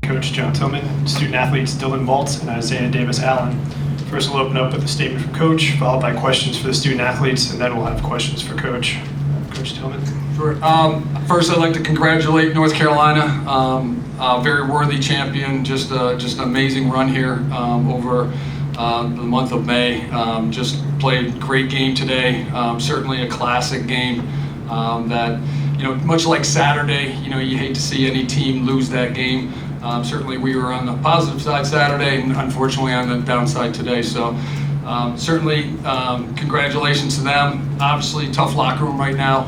Coach John Tillman, student athletes Dylan Maltz and Isaiah Davis Allen. First, we'll open up with a statement from Coach, followed by questions for the student athletes, and then we'll have questions for Coach. Coach Tillman. Sure. First, I'd like to congratulate North Carolina. A very worthy champion. Just an amazing run here over the month of May. Just played a great game today. Certainly a classic game that, much like Saturday, you hate to see any team lose that game. Certainly we were on the positive side Saturday and unfortunately on the downside today. So certainly congratulations to them. Obviously tough locker room right now.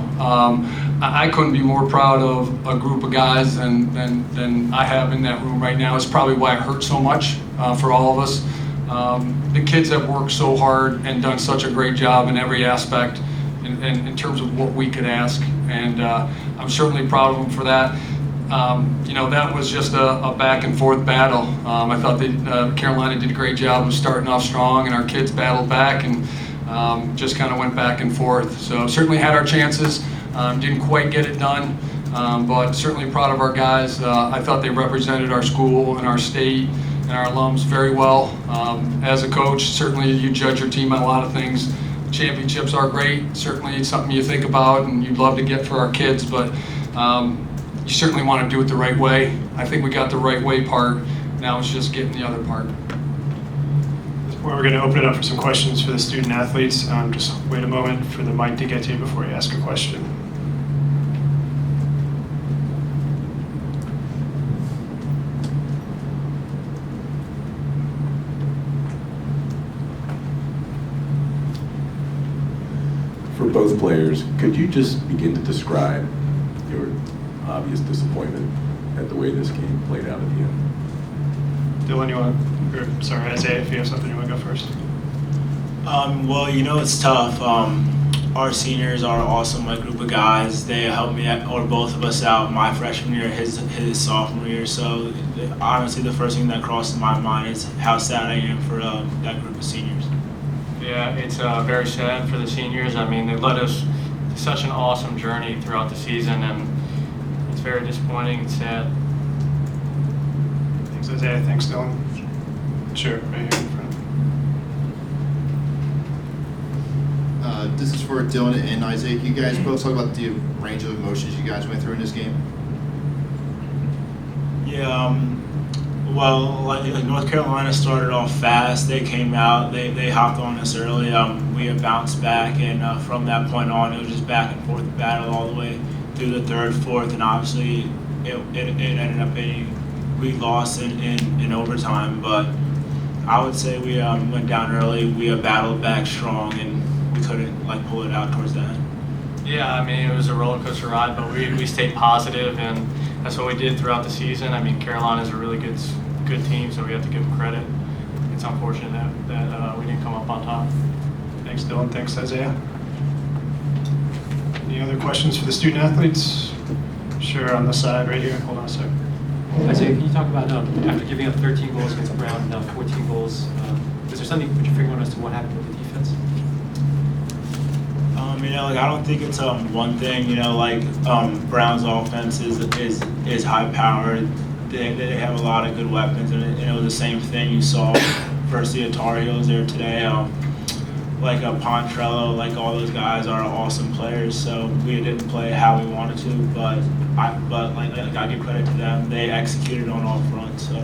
I couldn't be more proud of a group of guys than I have in that room right now. It's probably why it hurts so much for all of us. The kids have worked so hard and done such a great job in every aspect in terms of what we could ask, and I'm certainly proud of them for that. That was just a back and forth battle. I thought that Carolina did a great job of starting off strong, and our kids battled back and just kind of went back and forth. So certainly had our chances, didn't quite get it done, but certainly proud of our guys. I thought they represented our school and our state and our alums very well. As a coach, certainly you judge your team on a lot of things. Championships are great. Certainly it's something you think about and you'd love to get for our kids, but you certainly want to do it the right way. I think we got the right way part. Now it's just getting the other part. At this point, we're going to open it up for some questions for the student athletes. Just wait a moment for the mic to get to you before you ask a question. For both players, could you just begin to describe your obvious disappointment at the way this game played out at the end? Dylan, Isaiah, if you have something you want to go first. Well, it's tough. Our seniors are awesome, my group of guys. They helped me, or both of us out my freshman year, his sophomore year. So honestly, the first thing that crosses my mind is how sad I am for that group of seniors. Yeah, it's very sad for the seniors. I mean, they led us to such an awesome journey throughout the season, and it's very disappointing and sad. Thanks, Isaiah. Thanks, Dylan. Sure, right here in front. This is for Dylan and Isaiah. Can you guys both talk about the range of emotions you guys went through in this game? Yeah, well, like North Carolina started off fast. They came out, they hopped on us early. We had bounced back, and from that point on, it was just back and forth battle all the way through the third, fourth, and obviously it ended up being we lost in overtime. But I would say we went down early. We battled back strong, and we couldn't pull it out towards the end. Yeah, I mean, it was a roller coaster ride, but we stayed positive, and that's what we did throughout the season. I mean, Carolina's a really good team, so we have to give them credit. It's unfortunate that we didn't come up on top. Thanks, Dylan. Thanks, Isaiah. Any other questions for the student athletes? Sure, on the side right here. Hold on a sec. Isaiah, can you talk about after giving up 13 goals against Brown, now 14 goals, is there something you put your finger on as to what happened with the defense? I don't think it's one thing. Brown's offense is high powered. They have a lot of good weapons, and it was the same thing you saw versus the Tar Heels there today. Pontrello, all those guys are awesome players. So we didn't play how we wanted to, but I give credit to them. They executed on all fronts. So.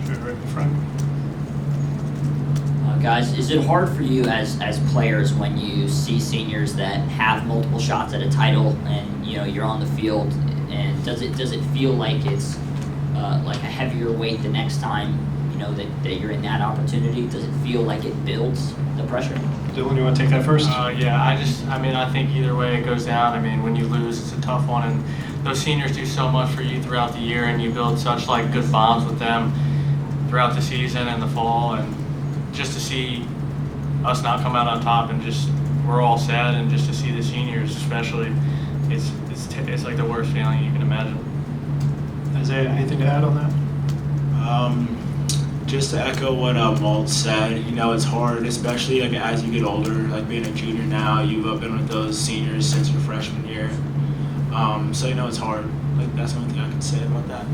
Sure, right in front. Guys, is it hard for you as players when you see seniors that have multiple shots at a title and you're on the field, and does it feel like it's like a heavier weight the next time that you're in that opportunity? Does it feel like it builds the pressure? Dylan, you want to take that first? Yeah, I think either way it goes down. I mean, when you lose, it's a tough one, and those seniors do so much for you throughout the year, and you build such good bonds with them throughout the season and the fall, and just to see us not come out on top and we're all sad, and just to see the seniors especially, it's like the worst feeling you can imagine. Isaiah, anything to add on that? Just to echo what Maltz said, it's hard, especially as you get older, being a junior now, you've been with those seniors since your freshman year. So it's hard. Like, that's the only thing I can say about that.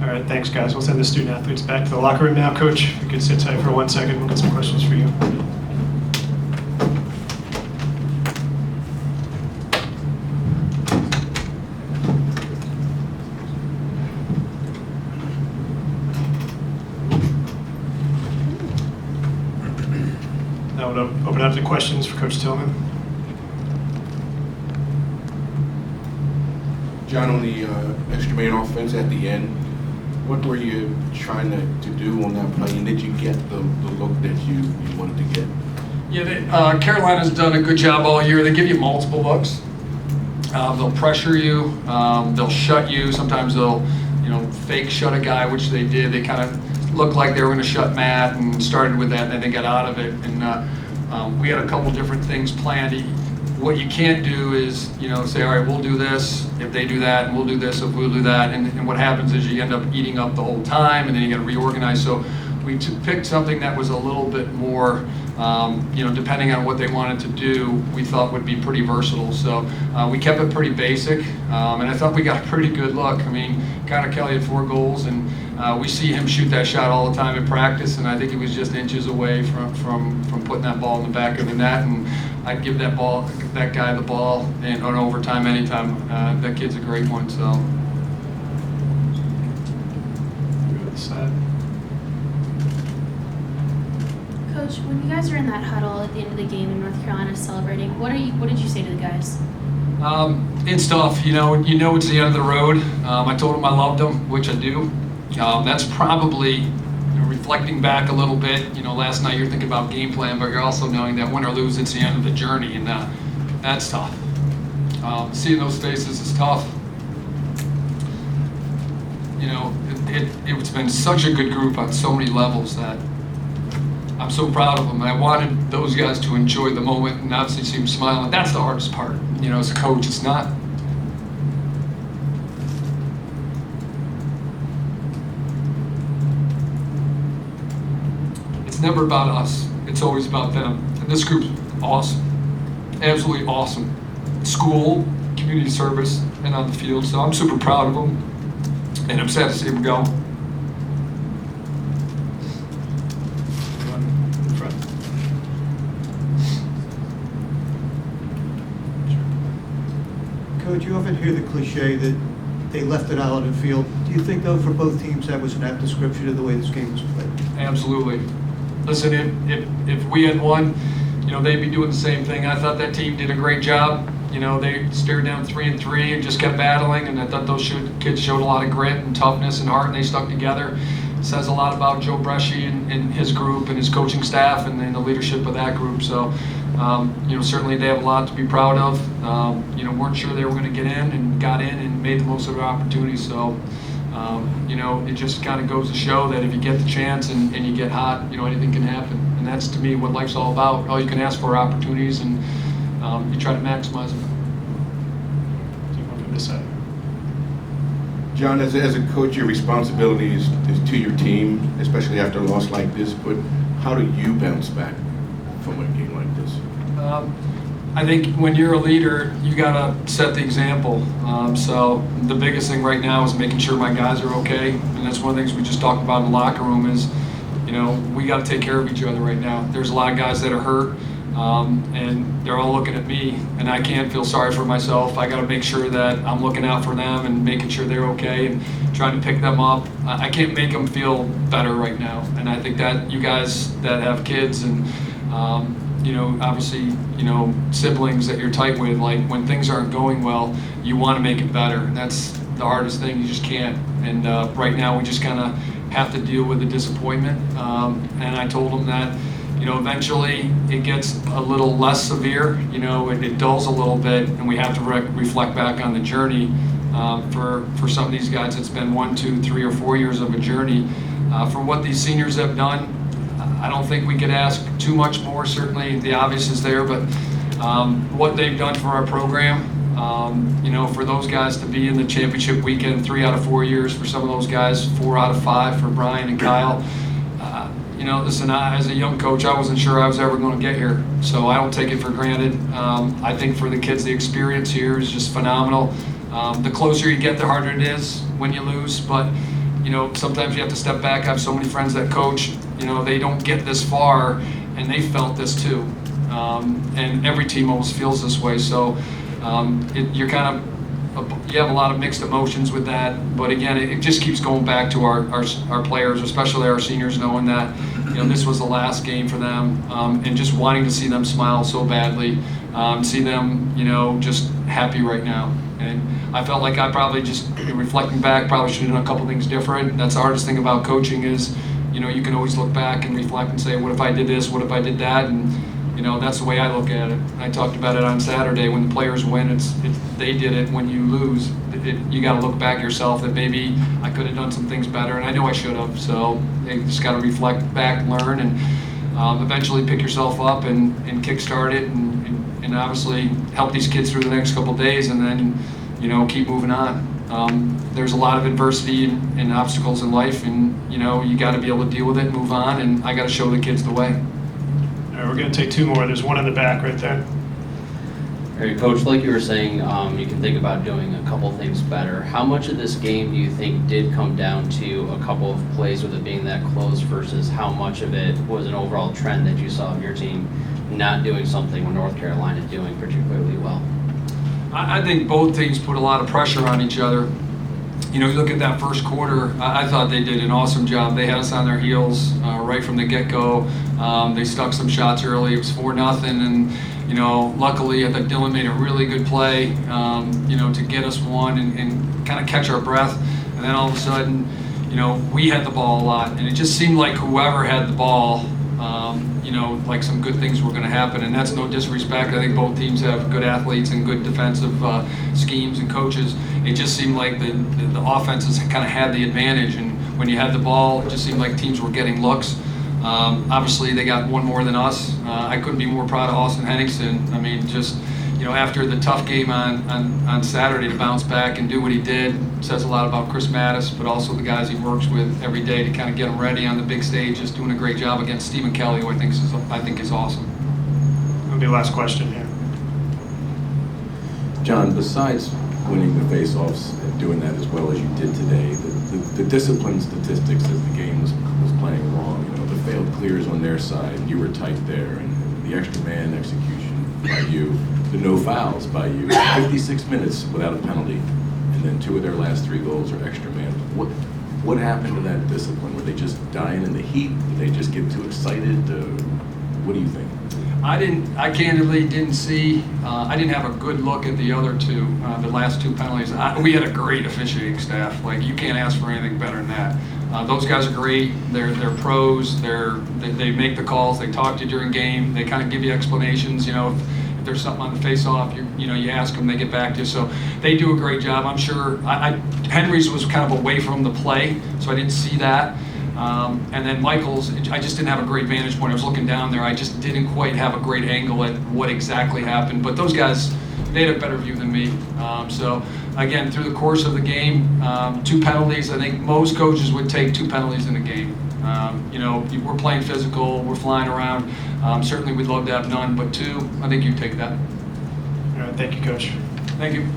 All right, thanks, guys. We'll send the student athletes back to the locker room now. Coach, if you could sit tight for 1 second. We'll get some questions for you. Now we'll open up to questions for Coach Tillman. John, on the extra man offense at the end, what were you trying to do on that play, and did you get the look that you wanted to get? Yeah, Carolina's done a good job all year. They give you multiple looks. They'll pressure you. They'll shut you. Sometimes they'll, fake shut a guy, which they did. They kind of looked like they were going to shut Matt and started with that, and then they got out of it. And we had a couple different things planned. What you can't do is, say, all right, we'll do this if they do that, and we'll do this if we'll do that. And what happens is you end up eating up the whole time, and then you got to reorganize. So we picked something that was a little bit more, depending on what they wanted to do, we thought would be pretty versatile. So we kept it pretty basic, and I thought we got a pretty good look. I mean, Connor Kelly had 4 goals, and we see him shoot that shot all the time in practice, and I think he was just inches away from putting that ball in the back of the net. And I'd give that guy the ball on overtime anytime. That kid's a great one. So. Go to the side. Coach, when you guys are in that huddle at the end of the game and North Carolina celebrating, what did you say to the guys? It's tough. You know it's the end of the road. I told them I loved them, which I do. That's probably reflecting back a little bit. Last night you're thinking about game plan, but you're also knowing that win or lose, it's the end of the journey, and that's tough. Seeing those faces is tough. It's been such a good group on so many levels that I'm so proud of them. I wanted those guys to enjoy the moment and obviously see them smiling. That's the hardest part. As a coach, it's not. It's never about us. It's always about them. And this group's awesome. Absolutely awesome. School, community service, and on the field. So I'm super proud of them. And I'm sad to see them go. In front. Coach, you often hear the cliche that they left it out on the field. Do you think, though, for both teams that was an apt description of the way this game was played? Absolutely. Listen, if we had won, they'd be doing the same thing. I thought that team did a great job. They stared down 3-3 and just kept battling, and I thought those kids showed a lot of grit and toughness and heart, and they stuck together. It says a lot about Joe Bresci and his group and his coaching staff and the leadership of that group. So, certainly they have a lot to be proud of. Weren't sure they were going to get in and got in and made the most of their opportunities. So, it just kind of goes to show that if you get the chance and you get hot, anything can happen. And that's, to me, what life's all about. All you can ask for are opportunities, and you try to maximize them. Take one from this side. John, as a coach, your responsibility is to your team, especially after a loss like this, but how do you bounce back from a game like this? I think when you're a leader, you gotta set the example. So the biggest thing right now is making sure my guys are okay, and that's one of the things we just talked about in the locker room is, we gotta take care of each other right now. There's a lot of guys that are hurt, and they're all looking at me, and I can't feel sorry for myself. I gotta make sure that I'm looking out for them and making sure they're okay and trying to pick them up. I can't make them feel better right now, and I think that you guys that have kids and obviously, siblings that you're tight with, like when things aren't going well, you want to make it better. And that's the hardest thing. You just can't. And right now we just kind of have to deal with the disappointment. And I told them that, eventually it gets a little less severe. It dulls a little bit, and we have to reflect back on the journey. For some of these guys, it's been 1, 2, 3, or 4 years of a journey. For what these seniors have done, I don't think we could ask too much more. Certainly the obvious is there, but what they've done for our program, for those guys to be in the championship weekend 3 out of 4 years, for some of those guys 4 out of 5 for Brian and Kyle, listen, as a young coach, I wasn't sure I was ever going to get here, so I don't take it for granted. I think for the kids, the experience here is just phenomenal. The closer you get, the harder it is when you lose, but sometimes you have to step back. I have so many friends that coach, they don't get this far, and they felt this too. And every team almost feels this way, so you have a lot of mixed emotions with that, but again, it just keeps going back to our players, especially our seniors, knowing that this was the last game for them, and just wanting to see them smile so badly, see them just happy right now. And I felt like I probably just, reflecting back, probably should have done a couple things different. That's the hardest thing about coaching is, you can always look back and reflect and say, what if I did this, what if I did that, and that's the way I look at it. I talked about it on Saturday. When the players win, they did it. When you lose, you got to look back yourself that maybe I could have done some things better, and I know I should have. So you just got to reflect back, learn, and eventually pick yourself up and kickstart it, and obviously help these kids through the next couple of days, and then keep moving on. There's a lot of adversity and obstacles in life, and you got to be able to deal with it, move on, and I got to show the kids the way. All right, we're going to take two more. There's one in the back right there. All right, Coach, like you were saying, you can think about doing a couple things better. How much of this game do you think did come down to a couple of plays with it being that close versus how much of it was an overall trend that you saw of your team not doing something when North Carolina doing particularly well? I think both teams put a lot of pressure on each other. You look at that first quarter, I thought they did an awesome job. They had us on their heels right from the get-go. They stuck some shots early. It was 4-0, and luckily I thought Dylan made a really good play, to get us one and kind of catch our breath. And then all of a sudden, we had the ball a lot, and it just seemed like whoever had the ball, like some good things were going to happen, and that's no disrespect. I think both teams have good athletes and good defensive schemes and coaches. It just seemed like the offenses kind of had the advantage, and when you had the ball, it just seemed like teams were getting looks. Obviously, they got one more than us. I couldn't be more proud of Austin Henningsen. I mean, just after the tough game on Saturday, to bounce back and do what he did says a lot about Chris Mattis, but also the guys he works with every day to kind of get them ready on the big stage. Just doing a great job against Stephen Kelly, who I think is awesome. That'll be the last question here. John, besides winning the face-offs and doing that as well as you did today, the discipline statistics as the game was playing along, the failed clears on their side, you were tight there, and the extra man execution by you, the no fouls by you, 56 minutes without a penalty, and then 2 of their last 3 goals are extra man. What happened to that discipline? Were they just dying in the heat? Did they just get too excited? What do you think? I candidly didn't see, I didn't have a good look at the other 2, the last 2 penalties. We had a great officiating staff. Like, you can't ask for anything better than that. Those guys are great. They're pros. They make the calls. They talk to you during game. They kind of give you explanations. If there's something on the face-off, you ask them. They get back to you. So they do a great job. I'm sure. Henry's was kind of away from the play, so I didn't see that. And then Michael's, I just didn't have a great vantage point. I was looking down there. I just didn't quite have a great angle at what exactly happened. But those guys, they had a better view than me. So again, through the course of the game, 2 penalties. I think most coaches would take 2 penalties in a game. We're playing physical. We're flying around. Certainly, we'd love to have none, but 2, I think you'd take that. All right, thank you, Coach. Thank you.